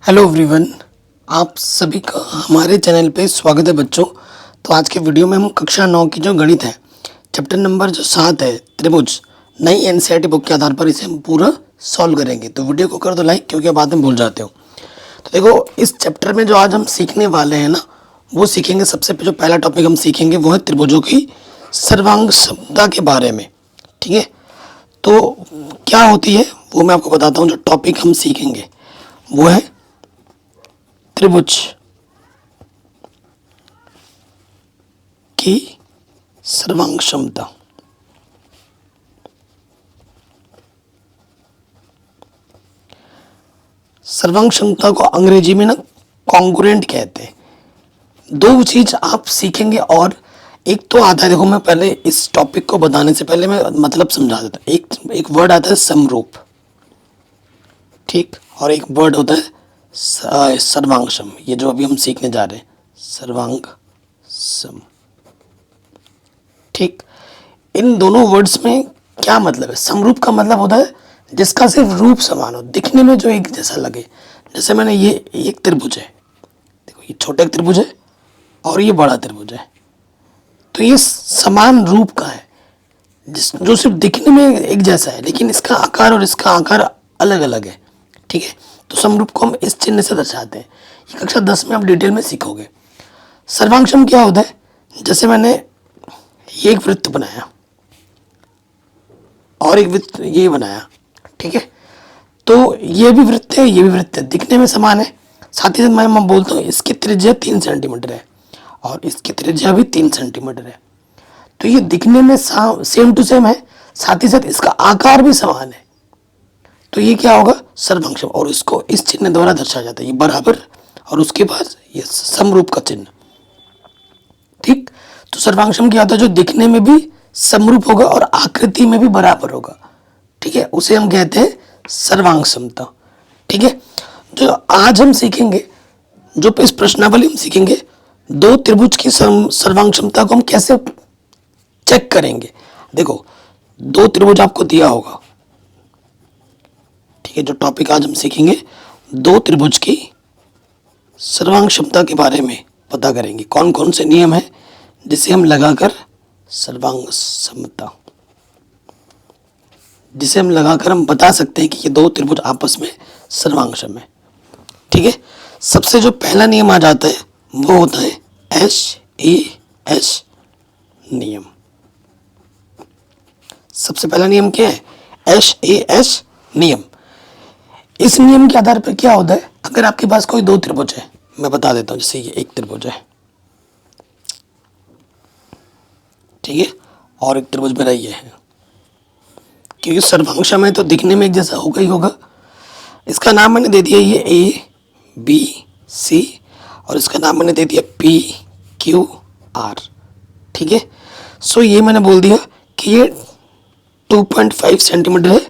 Hello everyone, आप सभी का हमारे चैनल पे स्वागत है बच्चों। तो आज के वीडियो में हम कक्षा 9 की जो गणित है चैप्टर नंबर जो 7 है त्रिभुज, नई एनसीईआरटी बुक के आधार पर इसे हम पूरा सॉल्व करेंगे। तो वीडियो को कर दो लाइक, क्योंकि बाद में भूल जाते हो। तो देखो, इस चैप्टर में जो आज हम सीखने वाले हैं ना, वो सीखेंगे। सबसे जो पहला टॉपिक हम सीखेंगे वो है त्रिभुजों की सर्वांग समता के बारे में। ठीक है, तो क्या होती है वो मैं आपको बताता हूँ। जो टॉपिक हम सीखेंगे वो है त्रिभुज की सर्वांग क्षमता। सर्वांग क्षमता को अंग्रेजी में ना कॉन्ग्रुएंट कहते हैं। दो चीज आप सीखेंगे, और एक तो आता है, देखो मैं पहले इस टॉपिक को बताने से पहले मैं मतलब समझा देता हूँ। एक वर्ड आता है समरूप, ठीक, और एक वर्ड होता है सर्वांगसम। ये जो अभी हम सीखने जा रहे हैं, सर्वांग सम। ठीक, इन दोनों वर्ड्स में क्या मतलब है? समरूप का मतलब होता है जिसका सिर्फ रूप समान हो, दिखने में जो एक जैसा लगे। जैसे मैंने ये एक त्रिभुज है, देखो ये छोटा त्रिभुज है और ये बड़ा त्रिभुज है, तो ये समान रूप का है, जो सिर्फ दिखने में एक जैसा है, लेकिन इसका आकार और इसका आकार अलग अलग है। ठीक है, तो समरूप को हम इस चिन्ह से दर्शाते हैं। ये कक्षा 10 में आप डिटेल में सीखोगे। सर्वांगसम क्या होता है? जैसे मैंने ये एक वृत्त बनाया और एक वृत्त ये बनाया, ठीक है, तो ये भी वृत्त है, ये भी वृत्त है, दिखने में समान है। साथ ही साथ मैं बोलता हूँ इसकी त्रिज्या 3 सेंटीमीटर है और इसकी त्रिज्या भी 3 सेंटीमीटर है। तो ये दिखने में सेम टू सेम है, साथ ही साथ इसका आकार भी समान है। तो ये क्या होगा? सर्वांगसम, और इसको इस चिन्ह द्वारा दर्शाया जाता है, ये बराबर और उसके बाद ये समरूप का चिन्ह। ठीक, तो सर्वांगसम क्या होता है? जो दिखने में भी समरूप होगा और आकृति में भी बराबर होगा। ठीक है, उसे हम कहते हैं सर्वांग समता। ठीक है, जो आज हम सीखेंगे, जो इस प्रश्नावली हम सीखेंगे, दो त्रिभुज की सर्वांग क्षमता को हम कैसे चेक करेंगे। देखो, दो त्रिभुज आपको दिया होगा, ठीक है। जो टॉपिक आज हम सीखेंगे, दो त्रिभुज की सर्वांग क्षमता के बारे में पता करेंगे। कौन कौन से नियम है जिसे हम लगाकर सर्वांग समता, जिसे हम लगाकर हम बता सकते हैं कि ये दो त्रिभुज आपस में सर्वांगसम है। ठीक है, सबसे जो पहला नियम आ जाता है वो होता है SAS नियम। सबसे पहला नियम क्या है? SAS नियम। इस नियम के आधार पर क्या होता है? अगर आपके पास कोई दो त्रिभुज है, मैं बता देता हूं, जैसे ये एक त्रिभुज है, ठीक है, और एक त्रिभुज मेरा ये है, क्योंकि सर्वांगसम है तो दिखने में एक जैसा होगा ही होगा। इसका नाम मैंने दे दिया ये ABC, और इसका नाम मैंने दे दिया PQR। ठीक है, सो ये मैंने बोल दिया कि ये 2.5 सेंटीमीटर है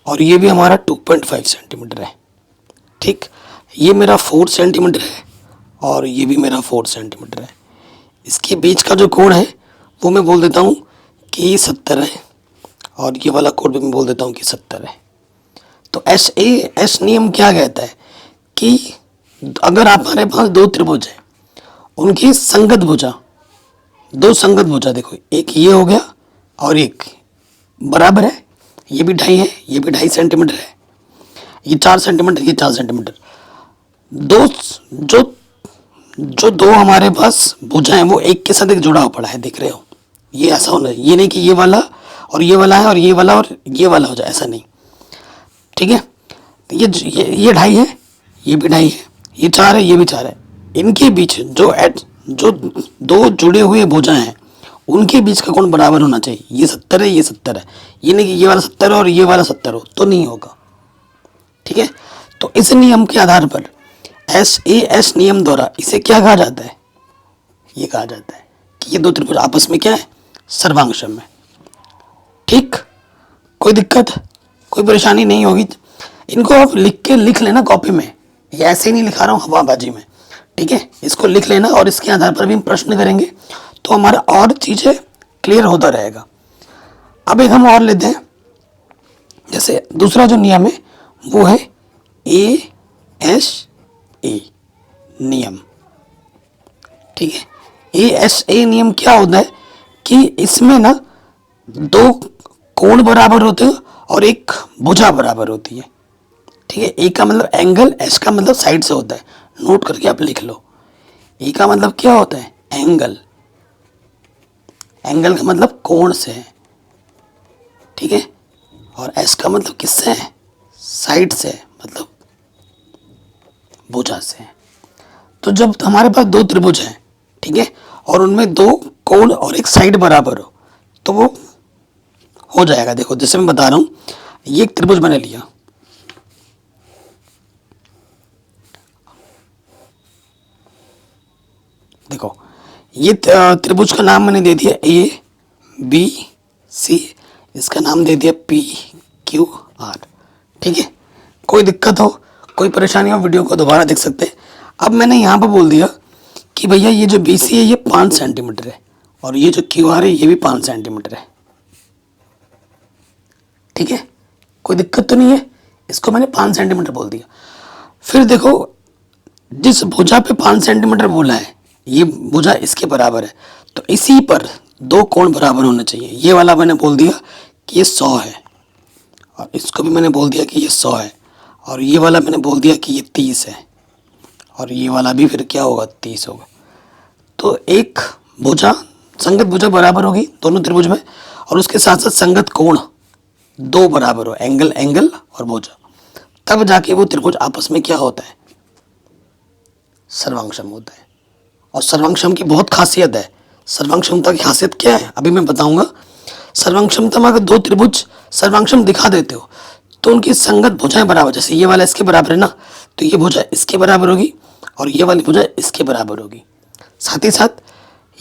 और ये भी हमारा 2.5 सेंटीमीटर है। ठीक, ये मेरा 4 सेंटीमीटर है और ये भी मेरा 4 सेंटीमीटर है। इसके बीच का जो कोण है वो मैं बोल देता हूँ कि 70 है, और ये वाला कोण भी मैं बोल देता हूँ कि 70 है। तो SAS नियम क्या कहता है कि अगर आप हमारे पास दो त्रिभुज है, उनकी संगत भुजा, दो संगत भुजा, देखो एक ये हो गया और एक बराबर है, ये भी 2.5 है, ये भी 2.5 सेंटीमीटर है, ये 4 सेंटीमीटर, ये 4 सेंटीमीटर। दो जो दो हमारे पास भुजा है वो एक के साथ एक जुड़ा हुआ पड़ा है, देख रहे हो? ये ऐसा होना है, ये नहीं कि ये वाला और ये वाला है और ये वाला और ये वाला हो जाए, ऐसा नहीं। ठीक है, ये 2.5 है, ये भी 2.5 है, ये 4 है, ये भी 4 है। इनके बीच जो दो जुड़े हुए भुजा हैं, उनके बीच का कोण बराबर होना चाहिए। ये 70 है, ये 70 है, ये नहीं कि ये वाला 70 और ये वाला 70 हो, तो नहीं होगा। ठीक है, तो इस नियम के आधार पर SAS नियम द्वारा इसे क्या कहा जाता है? ये कहा जाता है कि ये दो त्रिभुज आपस में क्या है? सर्वांगसम है। ठीक, कोई दिक्कत, कोई परेशानी नहीं होगी। इनको आप लिख लेना कॉपी में, ये ऐसे ही नहीं लिखा रहा हूँ हवाबाजी में। ठीक है, इसको लिख लेना और इसके आधार पर भी हम प्रश्न करेंगे तो हमारा और चीज़ें क्लियर होता रहेगा। अब एक हम और लेते हैं, जैसे दूसरा जो नियम है वो है AS ए नियम। ठीक है, ASA नियम क्या होता है कि इसमें ना दो कोण बराबर होते हैं और एक भुजा बराबर होती है। ठीक है, ए का मतलब एंगल, एस का मतलब साइड से होता है, नोट करके आप लिख लो। ए का मतलब क्या होता है? एंगल, एंगल का मतलब कोण से है। ठीक है, और एस का मतलब किससे है? साइड से, मतलब भुजा से। तो जब हमारे पास दो त्रिभुज हैं, ठीक है, और उनमें दो कोण और एक साइड बराबर हो, तो वो हो जाएगा। देखो जैसे मैं बता रहा हूं, ये एक त्रिभुज मैंने लिया, देखो ये त्रिभुज का नाम मैंने दे दिया ABC, इसका नाम दे दिया PQR। ठीक है, कोई दिक्कत हो, कोई परेशानी हो, वीडियो को दोबारा देख सकते हैं। अब मैंने यहाँ पर बोल दिया कि भैया ये जो BC है ये 5 सेंटीमीटर है और ये जो QR है ये भी 5 सेंटीमीटर है। ठीक है, कोई दिक्कत तो नहीं है, इसको मैंने 5 सेंटीमीटर बोल दिया। फिर देखो, जिस भुजा पे 5 सेंटीमीटर बोला है, ये भुजा इसके बराबर है, तो इसी पर दो कोण बराबर होने चाहिए। ये वाला मैंने बोल दिया कि ये 100 है, और इसको भी मैंने बोल दिया कि ये 100 है, और ये वाला मैंने बोल दिया कि ये 30 है, और ये वाला भी फिर क्या होगा? 30 होगा। तो एक भुजा, संगत भुजा बराबर होगी दोनों त्रिभुज में, और उसके साथ साथ संगत कोण दो बराबर हो, एंगल एंगल और भुजा, तब जाके वो त्रिभुज आपस में क्या होता है? सर्वांगसम होता है। और सर्वांगसम की बहुत खासियत है। सर्वांगसमता की खासियत क्या है अभी मैं बताऊंगा। सर्वांगसमता में अगर दो त्रिभुज सर्वांगसम दिखा देते हो तो उनकी संगत भुजाएं बराबर, जैसे ये वाला इसके बराबर है ना, तो ये भुजा इसके बराबर होगी और ये वाली भुजा इसके बराबर होगी। साथ ही साथ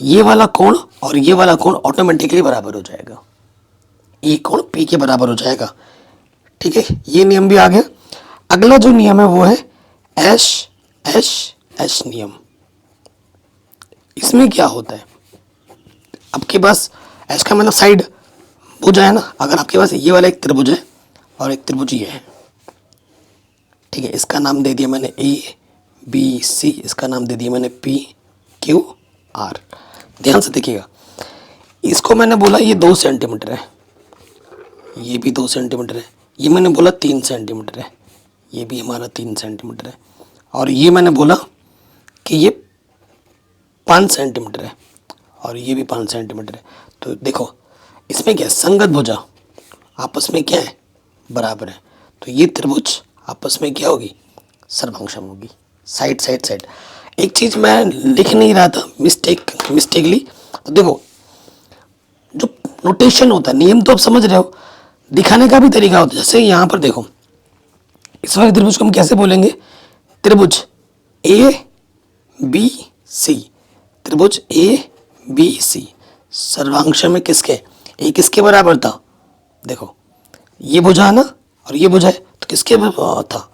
ये वाला कोण और ये वाला कोण ऑटोमेटिकली बराबर हो जाएगा, ये कोण P के बराबर हो जाएगा। ठीक है, ये नियम भी आ गया। अगला जो नियम है वो है S नियम। इसमें क्या होता है? आपके पास एस का मतलब साइड भुजा है ना, अगर आपके पास ये वाला एक त्रिभुज है और एक त्रिभुज ये है, ठीक है, इसका नाम दे दिया मैंने ABC, इसका नाम दे दिया मैंने PQR। ध्यान से देखिएगा, इसको मैंने बोला ये 2 सेंटीमीटर है, ये भी 2 सेंटीमीटर है, ये मैंने बोला 3 सेंटीमीटर है, ये भी हमारा 3 सेंटीमीटर है, और ये मैंने बोला कि ये 5 सेंटीमीटर है और ये भी 5 सेंटीमीटर है। तो देखो इसमें क्या है? संगत भुजा आपस में क्या है? बराबर है। तो ये त्रिभुज आपस में क्या होगी? सर्वांगसम होगी, साइड साइड साइड। एक चीज़ मैं लिख नहीं रहा था मिस्टेकली, तो देखो जो नोटेशन होता है, नियम तो आप समझ रहे हो, दिखाने का भी तरीका होता है। जैसे यहाँ पर देखो, इस वाले त्रिभुज को हम कैसे बोलेंगे? त्रिभुज ABC, त्रिभुज ABC सर्वांगसम में किसके? ए किसके बराबर था? देखो ये भुजा है ना और ये भुजा है, तो किसके बराबर था?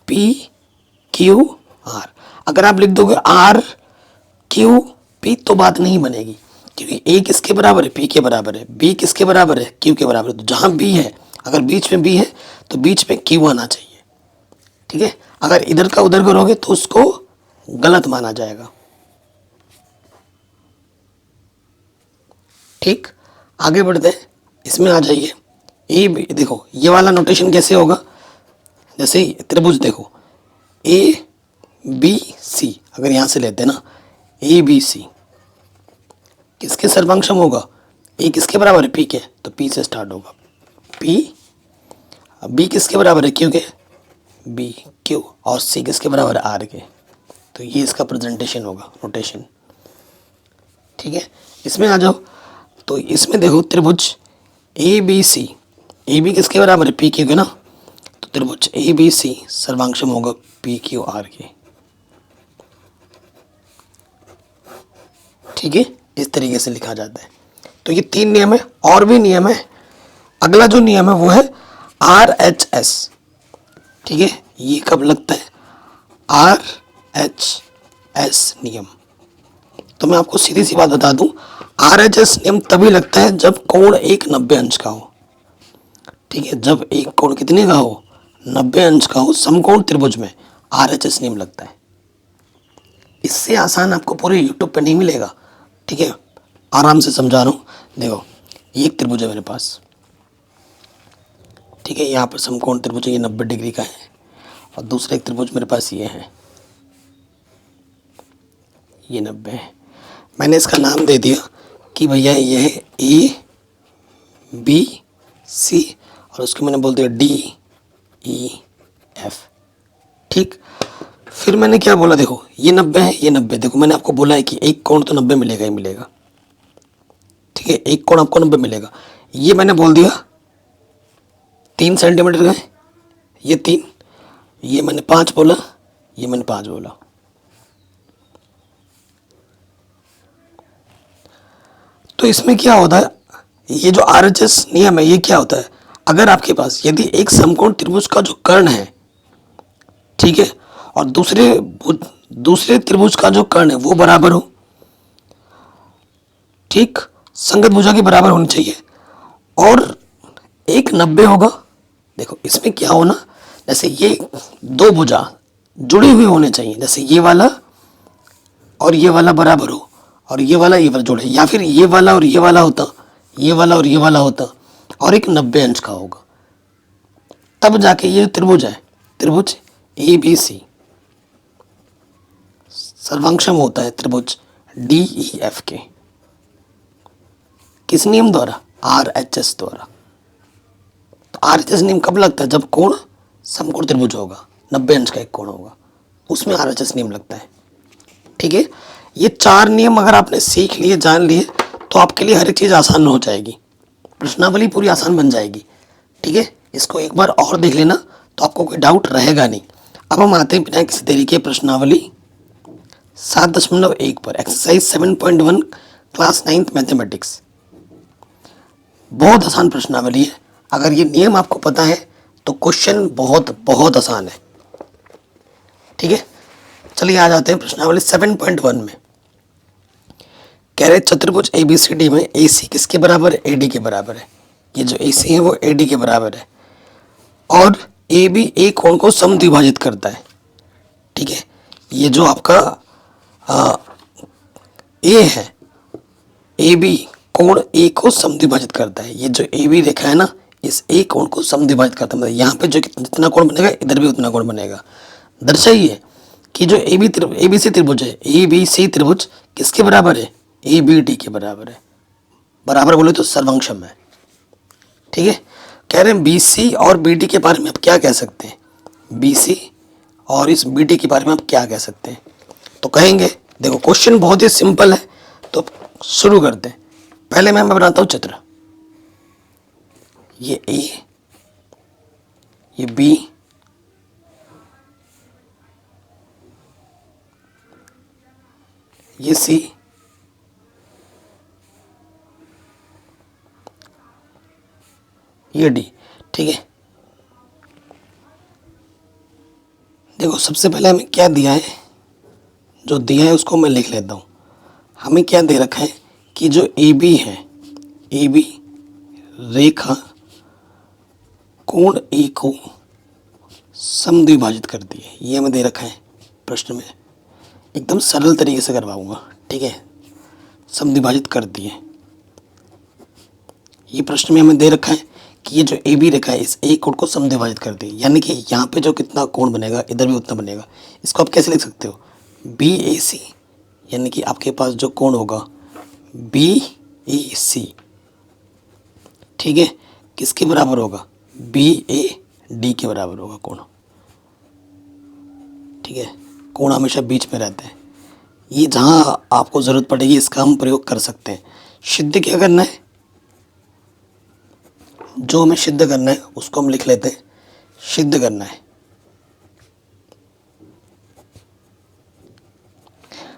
PQR। अगर आप लिख दोगे RQP तो बात नहीं बनेगी, क्योंकि ए किसके बराबर है? P के बराबर है, B किसके बराबर है? Q के बराबर है। तो जहाँ B है, अगर बीच में B है तो बीच में Q आना चाहिए। ठीक है, अगर इधर का उधर करोगे तो उसको गलत माना जाएगा। ठीक, आगे बढ़ते हैं, इसमें आ जाइए। ए देखो ये वाला नोटेशन कैसे होगा? जैसे त्रिभुज देखो ABC, अगर यहाँ से लेते हैं ना ABC, किसके सर्वांगसम होगा? ए किसके बराबर है? P के, तो P से स्टार्ट होगा P। B किसके बराबर है? Q के, B Q, और C किसके बराबर है? R के। तो ये इसका प्रेजेंटेशन होगा, नोटेशन। ठीक है, इसमें आ जाओ। तो इसमें देखो त्रिभुज ABC, AB किसके बराबर है? PQ के ना, तो त्रिभुज ABC सर्वांगसम होगा PQR के। ठीक है, इस तरीके से लिखा जाता है। तो ये 3 नियम है, और भी नियम है। अगला जो नियम है वो है RHS। ठीक है, ये कब लगता है? RHS नियम। तो मैं आपको सीधी सी बात बता दूं, RHS नियम तभी लगता है जब कोण एक 90 अंश का हो। ठीक है, जब एक कोण कितने का हो? 90 अंश का हो, समकोण त्रिभुज में RHS नियम लगता है। इससे आसान आपको पूरे यूट्यूब पे नहीं मिलेगा, ठीक है। आराम से समझा रहा हूँ। देखो ये एक त्रिभुज है मेरे पास, ठीक है। यहाँ पर समकोण त्रिभुज है, ये 90 डिग्री का है। और दूसरा एक त्रिभुज मेरे पास ये है, ये 90 है। मैंने इसका नाम दे दिया कि भैया ये है ABC, और उसको मैंने बोल दिया DEF, ठीक। फिर मैंने क्या बोला, देखो ये 90 है, ये 90। देखो मैंने आपको बोला है कि एक कोण तो 90 मिलेगा ही मिलेगा, ठीक है। एक कोण आपको 90 मिलेगा। ये मैंने बोल दिया 3 सेंटीमीटर का है, ये 3, ये मैंने 5 बोला, ये मैंने 5 बोला। तो इसमें क्या होता है, ये जो RHS नियम है, ये क्या होता है, अगर आपके पास यदि एक समकोण त्रिभुज का जो कर्ण है, ठीक है, और दूसरे त्रिभुज का जो कर्ण है वो बराबर हो, ठीक, संगत भुजा के बराबर होनी चाहिए, और एक 90 होगा। देखो इसमें क्या होना, जैसे ये दो भुजा जुड़े हुए होने चाहिए, जैसे ये वाला और ये वाला बराबर हो, और ये वाला जुड़े, या फिर ये वाला और ये वाला होता, ये वाला और ये वाला होता, और एक 90 अंश का होगा, तब जाके ये त्रिभुज है, त्रिभुज ABC सर्वांक्षम होता है त्रिभुज DEF के। किस नियम द्वारा? RHS द्वारा। तो RHS नियम कब लगता है? जब कोण समकोण त्रिभुज होगा, 90 अंश का एक कोण होगा, उसमें RHS नियम लगता है, ठीक है। ये 4 नियम अगर आपने सीख लिए, जान लिए, तो आपके लिए हर एक चीज़ आसान हो जाएगी, प्रश्नावली पूरी आसान बन जाएगी, ठीक है। इसको एक बार और देख लेना तो आपको कोई डाउट रहेगा नहीं। अब हम आते हैं बिना किसी देरी के प्रश्नावली 7.1 पर, एक्सरसाइज 7.1 क्लास 9th मैथमेटिक्स। बहुत आसान प्रश्नावली है, अगर ये नियम आपको पता है तो क्वेश्चन बहुत बहुत आसान है, ठीक है। चलिए आ जाते हैं प्रश्नावली 7.1 में। कह रहे चतुर्भुज ABCD में AC किसके बराबर है? AD के बराबर है। ये जो AC है वो AD के बराबर है, और AB एक कोण को समद्विभाजित करता है, ठीक है। ये जो आपका A है, AB कोण A को समद्विभाजित करता है। ये जो AB रेखा है ना, इस A कोण को समद्विभाजित करता है, मतलब यहाँ पे जो जितना कोण बनेगा इधर भी उतना कोण बनेगा। दर्शाइए कि जो ABC त्रिभुज है, ABC त्रिभुज किसके बराबर है? ABD के बराबर है। बराबर बोले तो सर्वांक्षम है, ठीक है। कह रहे हैं BC और BD के बारे में आप क्या कह सकते हैं? BC और इस BD के बारे में आप क्या कह सकते हैं? तो कहेंगे, देखो क्वेश्चन बहुत ही सिंपल है, तो शुरू करते हैं। पहले मैं बनाता हूँ चित्र। ये A, ये B, ये C, ये D, ठीक है। देखो सबसे पहले हमें क्या दिया है, जो दिया है उसको मैं लिख लेता हूँ। हमें क्या दे रखा है कि जो AB है, AB रेखा कोण A को समद्विभाजित करती है, ये हमें दे रखा है प्रश्न में। एकदम सरल तरीके से करवाऊंगा, ठीक है। समद्विभाजित करती है, ये प्रश्न में हमें दे रखा है कि ये जो AB रेखा है इस A कोण को समद्विभाजित करती है, यानी कि यहाँ पे जो कितना कोण बनेगा इधर भी उतना बनेगा। इसको आप कैसे लिख सकते हो? BAC, यानी कि आपके पास जो कोण होगा BEC, ठीक है, किसके बराबर होगा? BAD के बराबर होगा कोण, ठीक है। कोण हमेशा बीच में रहते हैं। ये जहाँ आपको ज़रूरत पड़ेगी इसका हम प्रयोग कर सकते हैं। सिद्ध क्या करना है? जो हमें सिद्ध करना है उसको हम लिख लेते हैं, सिद्ध करना है।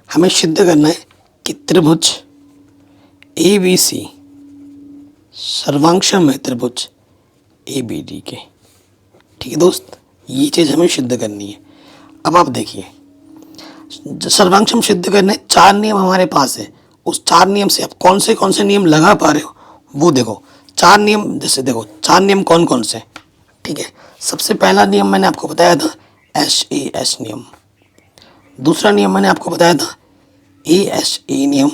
हमें सिद्ध करना है कि त्रिभुज ABC सर्वांक्षम है त्रिभुज ABD के, ठीक है दोस्त। ये चीज़ हमें सिद्ध करनी है। अब आप देखिए, सर्वांक्षम सिद्ध करने 4 नियम हमारे पास है। उस 4 नियम से आप कौन से नियम लगा पा रहे हो वो देखो। 4 नियम, जैसे देखो 4 नियम कौन कौन से, ठीक है। सबसे पहला नियम मैंने आपको बताया था SAS नियम। दूसरा नियम मैंने आपको बताया था ASA नियम,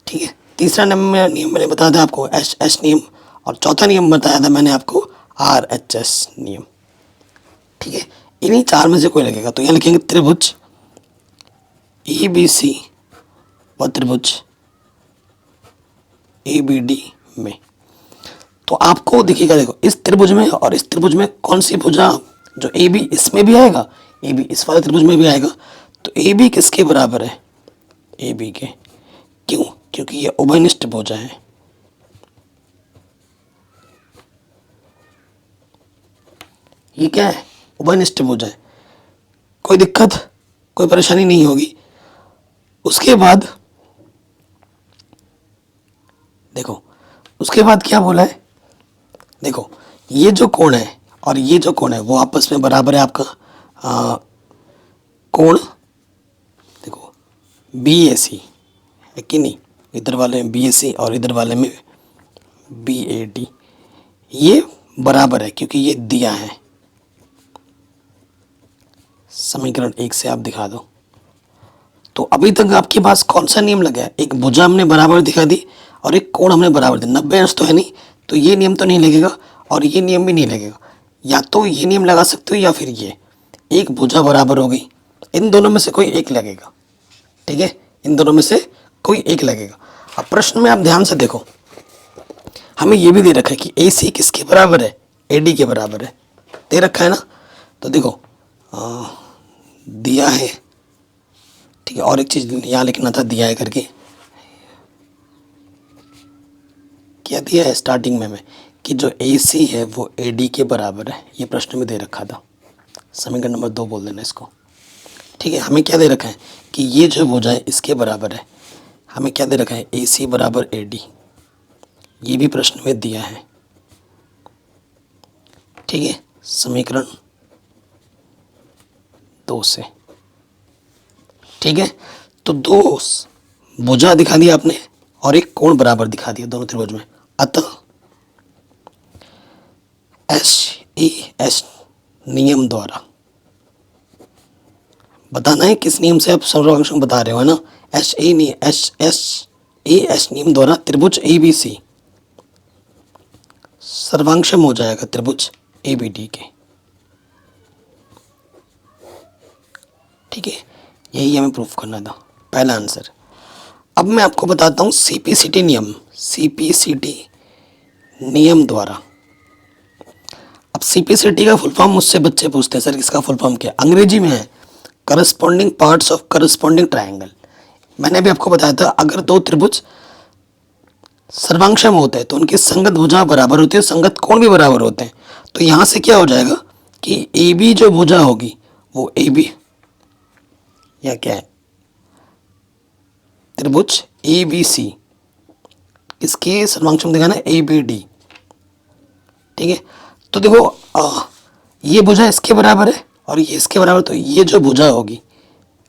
ठीक है। तीसरा नियम मैंने बताया था आपको HS नियम, और चौथा नियम बताया था मैंने आपको RHS नियम, ठीक है। इन्हीं चार में से कोई लगेगा, तो यहाँ लिखेंगे त्रिभुज ABC व त्रिभुज ABD में। तो आपको दिखेगा, देखो इस त्रिभुज में और इस त्रिभुज में कौन सी भुजा, जो AB इसमें भी आएगा, AB इस वाले त्रिभुज में भी आएगा, तो AB किसके बराबर है, AB के। क्यों? क्योंकि ये उभयनिष्ठ भुजा है। ये क्या है, उभयनिष्ठ भुजा है। कोई दिक्कत, कोई परेशानी नहीं होगी। उसके बाद देखो, उसके बाद क्या बोला है, देखो ये जो कोण है और ये जो कोण है वो आपस में बराबर है। आपका कोण देखो BAC है कि नहीं, इधर वाले में BAC और इधर वाले में BAD, ये बराबर है क्योंकि ये दिया है। समीकरण 1 से आप दिखा दो। तो अभी तक आपके पास कौन सा नियम लगा है, एक भुजा हमने बराबर दिखा दी और एक कोण हमने बराबर दिया। 90 अंश तो है नहीं, तो ये नियम तो नहीं लगेगा और ये नियम भी नहीं लगेगा। या तो ये नियम लगा सकते हो या फिर ये, एक भुजा बराबर हो गई, इन दोनों में से कोई एक लगेगा, ठीक है, इन दोनों में से कोई एक लगेगा। अब प्रश्न में आप ध्यान से देखो, हमें ये भी दे रखा है कि AC किसके बराबर है, AD के बराबर है, दे रखा है ना। तो देखो दिया है, ठीक है। और एक चीज़ यहाँ लिखना था, दिया है करके, क्या दिया है स्टार्टिंग में कि जो AC है वो AD के बराबर है, ये प्रश्न में दे रखा था। समीकरण नंबर 2 बोल देना इसको, ठीक है। हमें क्या दे रखा है कि ये जो भुजा है इसके बराबर है। हमें क्या दे रखा है, AC बराबर AD, ये भी प्रश्न में दिया है, ठीक है। समीकरण 2 से, ठीक है। तो दो भुजा दिखा दिया आपने और एक कोण बराबर दिखा दिया दोनों त्रिभुज में। अतः HES नियम द्वारा बताना है, किस नियम से आप सर्वांश बता रहे हो, है ना। HES नियम द्वारा त्रिभुज ABC सर्वांशम हो जाएगा त्रिभुज ABD के, ठीक है। यही हमें प्रूफ करना था, पहला आंसर। अब मैं आपको बताता हूँ CPCT नियम द्वारा। अब CPCT का फुल फॉर्म मुझसे बच्चे पूछते हैं, सर इसका फुल फॉर्म क्या, अंग्रेजी में है corresponding parts of corresponding triangle. मैंने भी आपको बताया था, अगर दो त्रिभुज सर्वांशम होते हैं तो उनकी संगत भुजा बराबर होती है, संगत कोण भी बराबर होते हैं। तो यहाँ से क्या हो जाएगा कि AB जो भुजा होगी वो AB, या क्या है, त्रिभुज ABC इसके सर्वांशम दिखाना ABD, ठीक है। तो देखो ये भुजा इसके बराबर है और ये इसके बराबर, तो ये जो भुजा होगी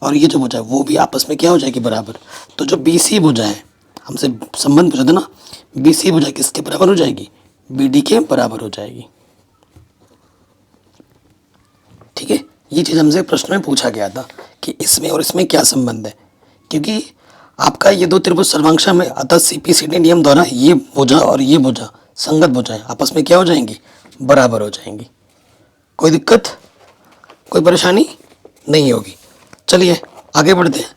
और ये जो भुजा है वो भी आपस में क्या हो जाएगी, बराबर। तो जो BC भुजा है, हमसे संबंध पूछा था ना, BC भुजा किसके बराबर हो जाएगी, BD के बराबर हो जाएगी, ठीक है। ये चीज़ हमसे प्रश्न में पूछा गया था कि इसमें और इसमें क्या संबंध है, क्योंकि आपका ये दो त्रिभुज सर्वांशम है, अतः CPCT नियम द्वारा ये भुजा और ये भुजा संगत भुजाएं आपस में क्या हो जाएंगी, बराबर हो जाएंगी। कोई दिक्कत, कोई परेशानी नहीं होगी। चलिए आगे बढ़ते हैं,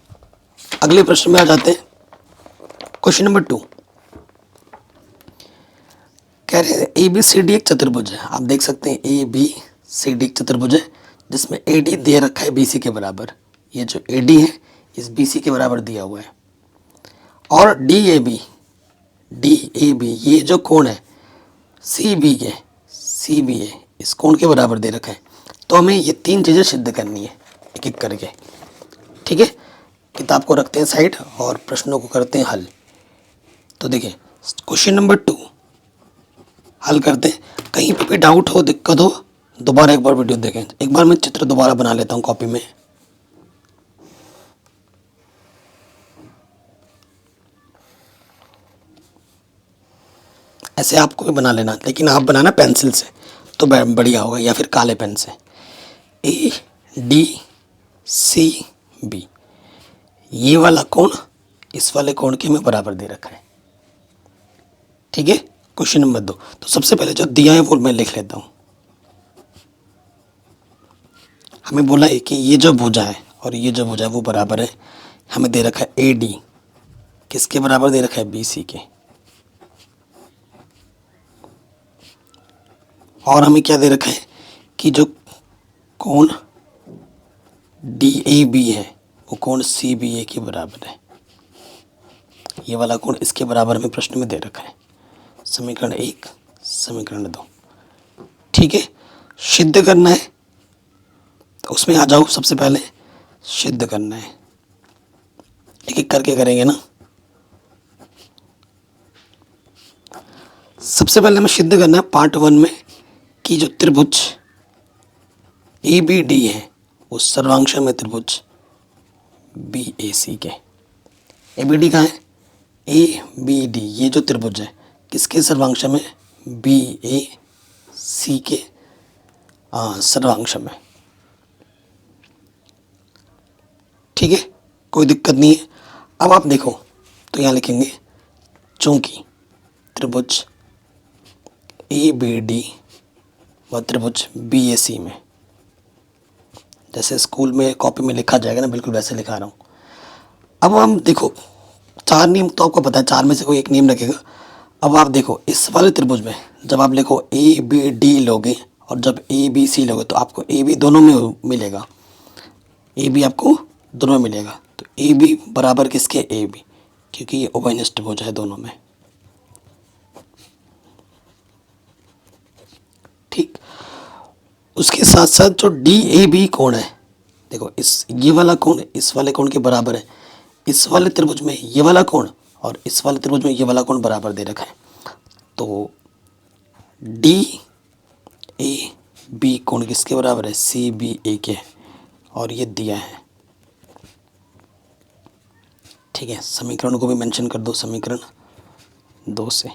अगले प्रश्न में आ जाते हैं। क्वेश्चन नंबर 2 कह रहे हैं ABCD एक चतुर्भुज है। आप देख सकते हैं ABCD एक चतुर्भुज है जिसमें AD दे रखा है BC के बराबर। ये जो AD है इस BC के बराबर दिया हुआ है, और DAB ये जो कोण है CBA इस कोण के बराबर दे रखा है। तो हमें ये तीन चीज़ें सिद्ध करनी है एक एक करके, ठीक है। किताब को रखते हैं साइड और प्रश्नों को करते हैं हल। तो देखिए क्वेश्चन नंबर 2 हल करते हैं। कहीं पे भी डाउट हो, दिक्कत हो, दोबारा एक बार वीडियो देखें। एक बार मैं चित्र दोबारा बना लेता हूँ कॉपी में। ऐसे आपको भी बना लेना, लेकिन आप बनाना पेंसिल से तो बढ़िया होगा, या फिर काले पेन से। ADC B. ये वाला कोण इस वाले कोण के हमें बराबर दे रखा है। ठीक है, क्वेश्चन नंबर 2। तो सबसे पहले जो दिया है वो मैं लिख लेता हूँ। हमें बोला है कि ये जो भुजा है और ये जो भुजा है वो बराबर है। हमें दे रखा है ए डी, किसके बराबर दे रखा है, बी सी के। और हमें क्या दे रखा है कि जो कोण डी ए बी है वो कोण सी बी ए के बराबर है। ये वाला कोण इसके बराबर हमें प्रश्न में दे रखा है। समीकरण 1, समीकरण 2। ठीक है, सिद्ध करना है तो उसमें आ जाओ। सबसे पहले सिद्ध करना है, एक एक करके करेंगे ना। सबसे पहले हमें सिद्ध करना है पार्ट 1 में कि जो त्रिभुज ए बी डी है वो सर्वांश में त्रिभुज बी ए सी के। ए बी डी कहाँ है, ए बी डी, ये जो त्रिभुज है किसके सर्वांश में, बी ए सी के सर्वांश में। ठीक है, कोई दिक्कत नहीं है। अब आप देखो तो यहाँ लिखेंगे चूंकि त्रिभुज ए बी डी व त्रिभुज बी ए सी में, जैसे स्कूल में कॉपी में लिखा जाएगा ना, बिल्कुल वैसे लिखा रहा हूँ। अब हम देखो 4 नियम तो आपको पता है, 4 में से कोई एक नियम रखेगा। अब आप देखो इस वाले त्रिभुज में जब आप लिखो ए बी डी लोगे और जब ए बी सी लोगे तो आपको ए बी दोनों में मिलेगा, ए बी आपको दोनों में मिलेगा। तो ए बी बराबर किसके, ए बी, क्योंकि ये उभयनिष्ठ त्रिभुज है दोनों में। ठीक, उसके साथ साथ जो डी ए बी कोण है, देखो इस ये वाला कोण इस वाले कोण के बराबर है। इस वाले त्रिभुज में ये वाला कोण और इस वाले त्रिभुज में ये वाला कोण बराबर दे रखा है। तो डी ए बी कोण किसके बराबर है, सी बी ए के, और ये दिया है। ठीक है, समीकरण को भी मेंशन कर दो, समीकरण 2 से।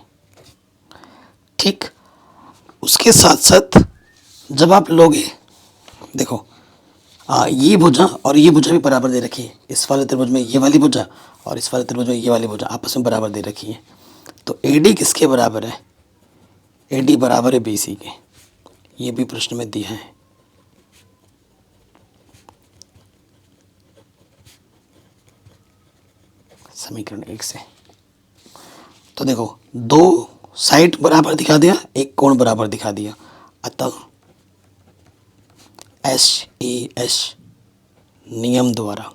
ठीक, उसके साथ साथ जब आप लोगे देखो ये भुजा और ये भुजा भी बराबर दे रखी है। इस वाले त्रिभुज में ये वाली भुजा और इस वाले त्रिभुज में ये वाली भुजा आपस में बराबर दे रखी है। तो ए डी किसके बराबर है, ए डी बराबर है बी सी के। ये भी प्रश्न में दिया है। समीकरण 1 से। तो देखो 2 साइड बराबर दिखा दिया, एक कोण बराबर दिखा दिया, अतः एस ए एस नियम द्वारा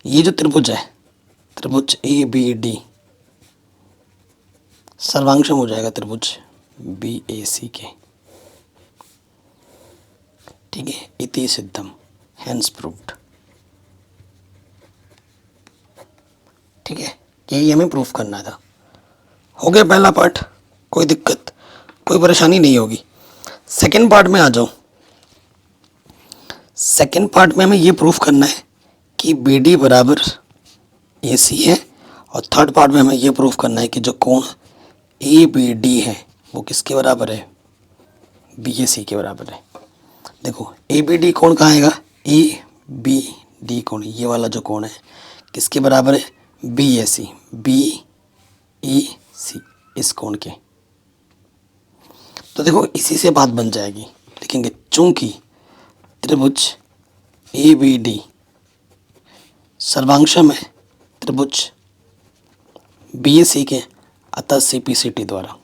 ये जो त्रिभुज है, त्रिभुज ए बी डी सर्वांशम हो जाएगा त्रिभुज बी ए सी के। ठीक है, इति सिद्धम, हेंस प्रूव्ड। ठीक है, यही हमें प्रूफ करना था। हो गया पहला पार्ट, कोई दिक्कत कोई परेशानी नहीं होगी। सेकंड पार्ट में आ जाओ। सेकंड पार्ट में हमें ये प्रूफ करना है कि बी डी बराबर ए सी है, और थर्ड पार्ट में हमें ये प्रूफ करना है कि जो कोण ए बी डी है वो किसके बराबर है, बी ए सी के बराबर है। देखो ए बी डी कोण कहाँ आएगा, ए बी डी कोण, ये वाला जो कोण है किसके बराबर है, बी ए सी, बी ए सी, इस कोण के। तो देखो इसी से बात बन जाएगी। लिखेंगे चूंकि त्रिभुज ए बी डी सर्वांशम है त्रिभुज बी ए सी के, अतः सी पी सी टी द्वारा।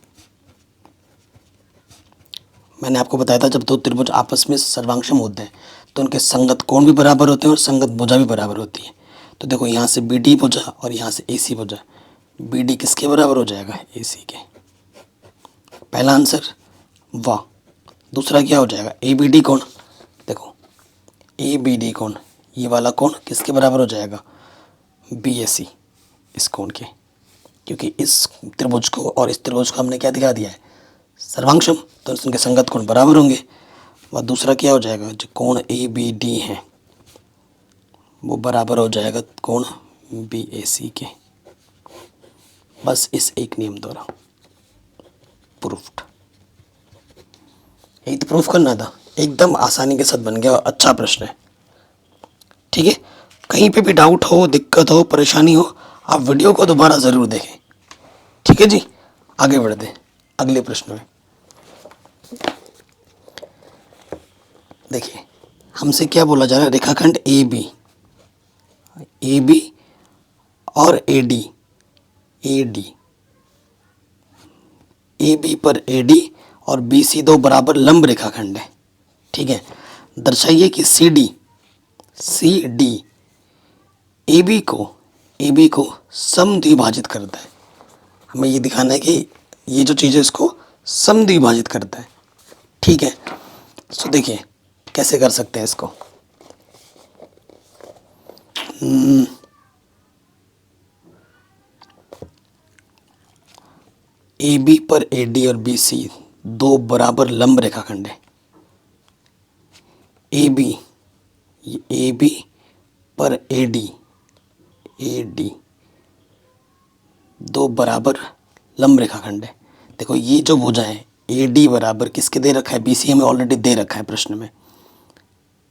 मैंने आपको बताया था जब दो त्रिभुज आपस में सर्वांशम होते हैं तो उनके संगत कोण भी बराबर होते हैं और संगत भुजा भी बराबर होती है। तो देखो यहाँ से बी डी भुजा और यहाँ से ए सी भुजा, बी डी किसके बराबर हो जाएगा, ए सी के। पहला आंसर वाह। दूसरा क्या हो जाएगा, ए बी डी कोण, देखो ए बी डी कोण, ये वाला कोण किसके बराबर हो जाएगा, बी ए सी, इस कोण के, क्योंकि इस त्रिभुज को और इस त्रिभुज को हमने क्या दिखा दिया है, सर्वांशम, तो उनके संगत कोण बराबर होंगे। व दूसरा क्या हो जाएगा, जो कोण ए बी डी है वो बराबर हो जाएगा कोण बी ए सी के। बस इस एक नियम द्वारा प्रूफ्ड। यही तो प्रूफ करना था, एकदम आसानी के साथ बन गया और अच्छा प्रश्न है। ठीक है, कहीं पे भी डाउट हो, दिक्कत हो, परेशानी हो, आप वीडियो को दोबारा ज़रूर देखें। ठीक है जी, आगे बढ़ते हैं अगले प्रश्न में। देखिए हमसे क्या बोला जा रहा है, रेखाखंड ए बी और ए डी ए बी पर ए डी और बी सी दो बराबर लंब रेखाखंड है। ठीक है, दर्शाइए कि सी डी ए बी को समद्विभाजित करता है। हमें ये दिखाना है कि ये जो चीज़ है इसको समद्विभाजित करता है। ठीक है, तो देखिए कैसे कर सकते हैं इसको। ए बी पर ए डी और बी सी दो बराबर लंब रेखाखंड है। ए बी पर ए डी दो बराबर लंब रेखाखंड है। देखो ये जो भुजा है ए डी बराबर किसके दे रखा है, बी सी हमें ऑलरेडी दे रखा है प्रश्न में।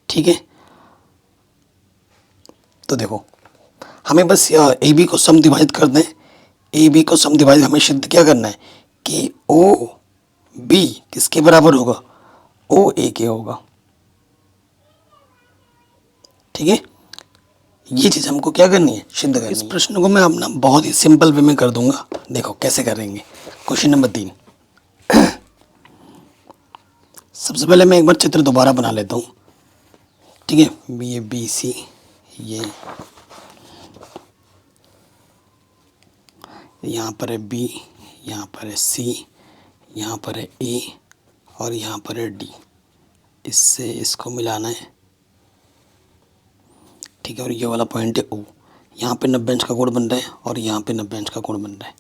ठीक है, तो देखो हमें बस ए बी को समद्विभाजित कर दें। ए बी को समद्विभाजित हमें सिद्ध क्या करना है कि ओ बी किसके बराबर होगा, ओ ए के होगा। ठीक है, ये चीज़ हमको क्या करनी है, सिद्ध करनी है। इस प्रश्न को मैं अपना बहुत ही सिंपल वे में कर दूंगा। देखो कैसे करेंगे। क्वेश्चन नंबर 3, सबसे पहले मैं एक बार चित्र दोबारा बना लेता हूँ। ठीक है, ये बी सी, ये यहाँ पर है बी, यहाँ पर है सी, यहाँ पर है ए और यहाँ पर है डी। इससे इसको मिलाना है। ठीक है, और ये वाला पॉइंट है ओ। यहाँ पे 90 अंश का कोण बन रहा है और यहाँ पे 90 अंश का कोण बन रहा है।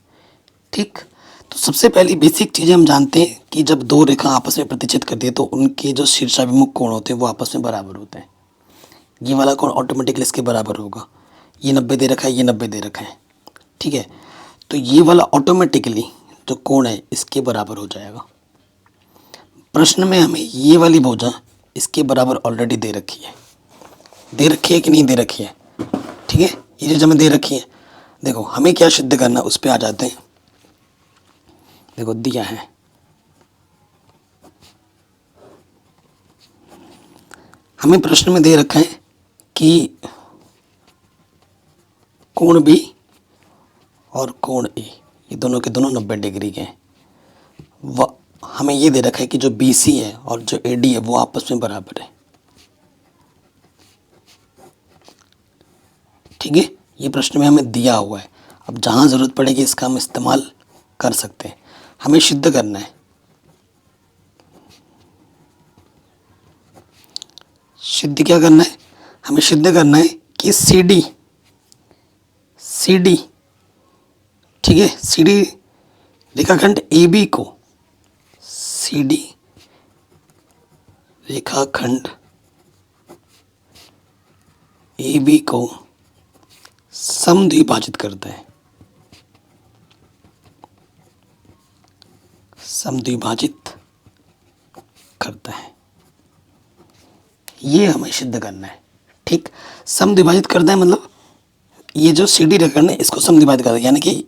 ठीक, तो सबसे पहली बेसिक चीज़ें हम जानते हैं कि जब दो रेखा आपस में प्रतिच्छेद करती है तो उनके जो शीर्षाभिमुख कोण होते हैं वो आपस में बराबर होते हैं। ये वाला कोण ऑटोमेटिकली इसके बराबर होगा। ये 90 दे रखा है, ये 90 दे रखा है। ठीक है, तो ये वाला ऑटोमेटिकली जो कोण है इसके बराबर हो जाएगा। प्रश्न में हमें ये वाली भुजा इसके बराबर ऑलरेडी दे रखी है कि नहीं दे रखी है। ठीक है, ये जो हमें दे रखी है, देखो हमें क्या सिद्ध करना उस पर आ जाते हैं। देखो दिया है, हमें प्रश्न में दे रखा है कि कोण बी और कोण ए ये दोनों के दोनों 90 डिग्री के हैं। हमें ये दे रखा है कि जो बी सी है और जो ए डी है वो आपस में बराबर है। ठीक है, ये प्रश्न में हमें दिया हुआ है। अब जहाँ ज़रूरत पड़ेगी इसका हम इस्तेमाल कर सकते हैं। हमें सिद्ध करना है, सिद्ध क्या करना है, हमें सिद्ध करना है कि सी डी ठीक है, सी डी रेखाखंड ए बी को, सी डी रेखाखंड ए बी को समद्विभाजित करता है। समद्विभाजित करता है, ये हमें सिद्ध करना है। ठीक, समद्विभाजित करता है मतलब ये जो सी डी रेखाखंड है इसको समद्विभाजित करता है, यानी कि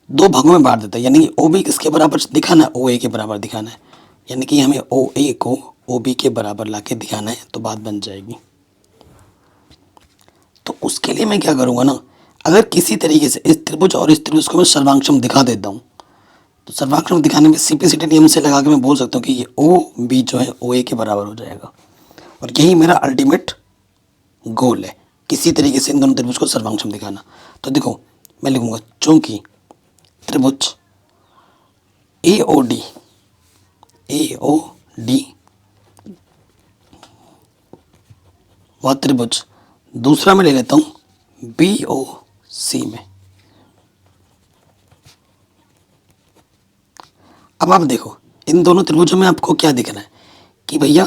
दो भागों में बांट देता है। यानी कि ओ बी किसके बराबर दिखाना है, ओ ए के बराबर दिखाना है। यानी कि हमें ओ ए को ओ बी के बराबर ला के दिखाना है, तो बात बन जाएगी। तो उसके लिए मैं क्या करूँगा ना, अगर किसी तरीके से इस त्रिभुज और इस त्रिभुज को मैं सर्वांक्षम दिखा देता हूँ, तो सर्वांक्षम दिखाने में सीपीसीटी नियम से लगा के मैं बोल सकता हूँ कि ये ओ बी जो है ओ ए के बराबर हो जाएगा। और यही मेरा अल्टीमेट गोल है, किसी तरीके से इन दोनों त्रिभुज को सर्वांक्षम दिखाना। तो देखो मैं लिखूँगा, चूँकि त्रिभुज ए ओ डी वह त्रिभुज, दूसरा मैं ले लेता हूँ बी ओ सी में। अब आप देखो इन दोनों त्रिभुजों में आपको क्या दिख रहा है कि भैया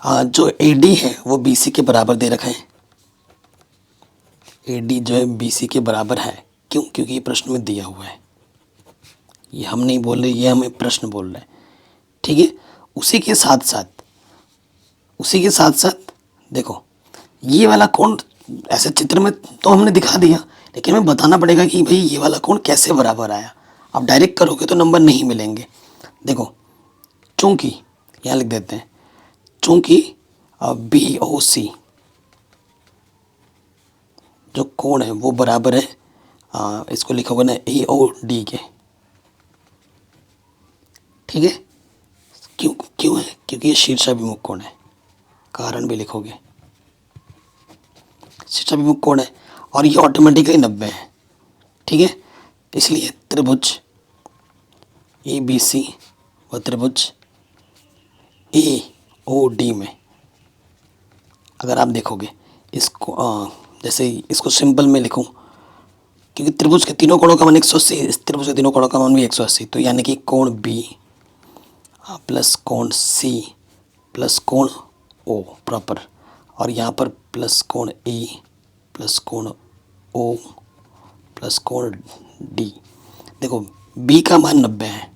जो ए डी है वो बी सी के बराबर दे रखा है। ए डी जो है बी सी के बराबर है, क्यों, क्योंकि ये प्रश्न में दिया हुआ है। ये हम नहीं बोल रहे, ये हमें प्रश्न बोल रहा है। ठीक है, उसी के साथ साथ देखो ये वाला कोण ऐसे चित्र में तो हमने दिखा दिया, लेकिन हमें बताना पड़ेगा कि भाई ये वाला कोण कैसे बराबर आया। अब डायरेक्ट करोगे तो नंबर नहीं मिलेंगे। देखो चूंकि यहाँ लिख देते हैं, चूंकि BOC जो कोण है वो बराबर है इसको लिखोगे ना AOD के, ठीक है। क्यों है? क्योंकि ये शीर्षाभिमुख कोण है, कारण भी लिखोगे, शीर्षाभिमुख कोण है और ये ऑटोमेटिकली 90 है, ठीक है। इसलिए त्रिभुज ABC व त्रिभुज AOD में अगर आप देखोगे इसको जैसे इसको सिंपल में लिखूं, क्योंकि त्रिभुज के तीनों कोणों का मान 180, इस त्रिभुज के तीनों कोणों का मान भी 180, तो यानी कि कोण B प्लस कोण C प्लस कोण O प्रॉपर, और यहाँ पर प्लस कोण A प्लस कोण O प्लस कोण D। देखो B का मान 90 है,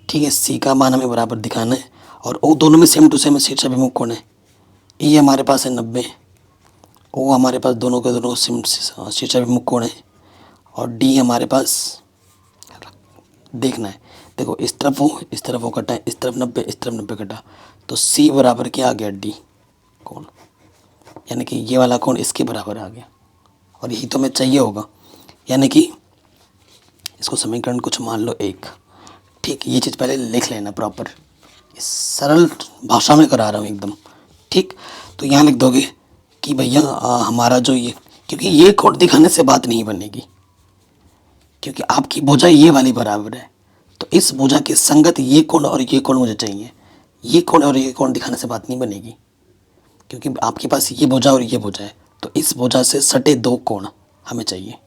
ठीक है। C का मान हमें बराबर दिखाना है और O दोनों में सेम टू सेम शीर्षाभिमुख कोण है। E हमारे पास है 90, O हमारे पास दोनों के दोनों सेम शीर्षाभिमुख कोण है, और D हमारे पास देखना है। देखो इस तरफ वो कटा है, इस तरफ 90, इस तरफ 90 कटा, तो C बराबर क्या आ गया D कोण, यानी कि ये वाला कोण इसके बराबर आ गया, और यही तो हमें चाहिए होगा। यानी कि इसको समीकरण कुछ मान लो 1, ठीक। ये चीज़ पहले लिख लेना प्रॉपर, इस सरल भाषा में करा रहा हूँ एकदम, ठीक। तो यहाँ लिख दोगे कि भैया हमारा जो ये, क्योंकि ये कोण दिखाने से बात नहीं बनेगी, क्योंकि आपकी भुजा ये वाली बराबर है, तो इस भुजा के संगत ये कोण और ये कोण मुझे चाहिए। ये कोण और ये कोण दिखाने से बात नहीं बनेगी, क्योंकि आपके पास ये भुजा और ये भुजा है, तो इस भुजा से सटे दो कोण हमें चाहिए।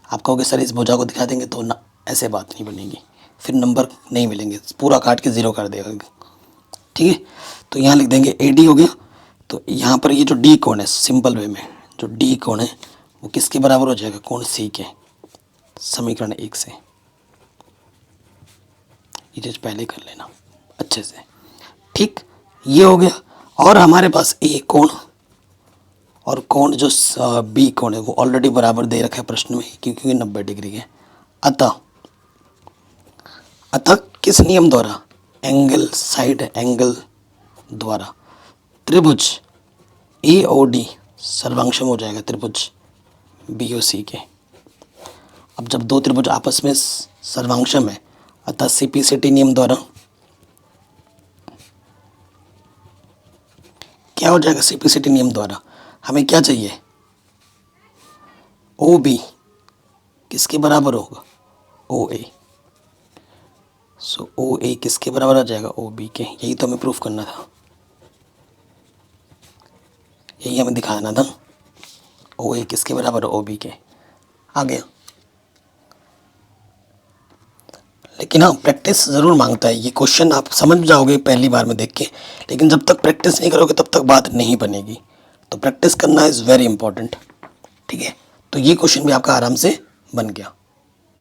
आप कहोगे सर इस भुजा को दिखा देंगे तो ना, ऐसे बात नहीं बनेगी, फिर नंबर नहीं मिलेंगे, पूरा काट के 0 कर देगा, ठीक है। तो यहाँ लिख देंगे AD हो गया। तो यहाँ पर ये जो D कोण है, सिंपल वे में जो D कोण है वो किसके बराबर हो जाएगा? कोण C के, समीकरण 1 से। ये चीज़ पहले कर लेना अच्छे से, ठीक। ये हो गया, और हमारे पास A कोण और कोण जो B कोण है वो ऑलरेडी बराबर दे रखा है प्रश्न में, क्योंकि 90 डिग्री है। अतः किस नियम द्वारा? एंगल साइड एंगल द्वारा त्रिभुज AOD सर्वांशम हो जाएगा त्रिभुज BOC के। अब जब दो त्रिभुज आपस में सर्वांशम है, अतः CPCT नियम द्वारा क्या हो जाएगा? CPCT नियम द्वारा हमें क्या चाहिए? OB किसके बराबर होगा? OA। सो OA किसके बराबर आ जाएगा? OB के। यही तो हमें प्रूफ करना था, यही हमें दिखाना था। OA किसके बराबर है? OB के। आ गया। लेकिन हाँ, प्रैक्टिस ज़रूर मांगता है। ये क्वेश्चन आप समझ जाओगे पहली बार में देख के, लेकिन जब तक प्रैक्टिस नहीं करोगे तब तक बात नहीं बनेगी। तो प्रैक्टिस करना इज़ वेरी इंपॉर्टेंट, ठीक है। तो ये क्वेश्चन भी आपका आराम से बन गया।